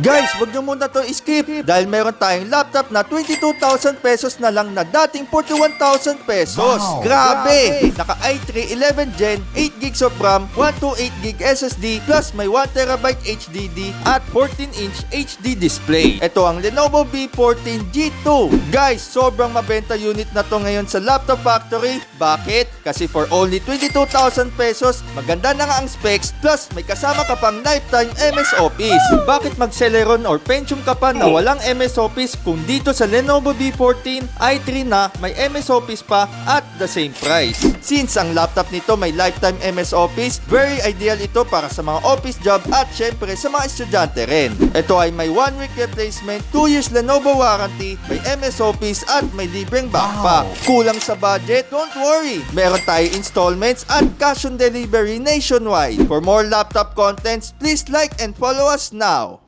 Guys, wag nyo muna to skip dahil meron tayong laptop na 22,000 pesos na lang na dating 41,000 pesos. Wow. Grabe! Naka i3 11 Gen, 8 gigs of RAM, 128 gig SSD, plus may 1TB HDD at 14-inch HD display. Ito ang Lenovo B14 G2. Guys, sobrang mabenta unit na to ngayon sa Laptop Factory. Bakit? Kasi for only 22,000 pesos, maganda na nga ang specs, plus may kasama ka pang lifetime MS Office. Bakit mag-Celeron or Pentium ka pa na walang MS Office kung dito sa Lenovo B14 i3 na may MS Office pa at the same price? Since ang laptop nito may lifetime MS Office, very ideal ito para sa mga office job at syempre sa mga estudyante rin. Ito ay may 1 week replacement, 2 years Lenovo warranty, may MS Office at may libreng backpack. Kulang sa budget? Don't worry! Meron tayo installments at cash on delivery nationwide. For more laptop contents, please like and follow us now.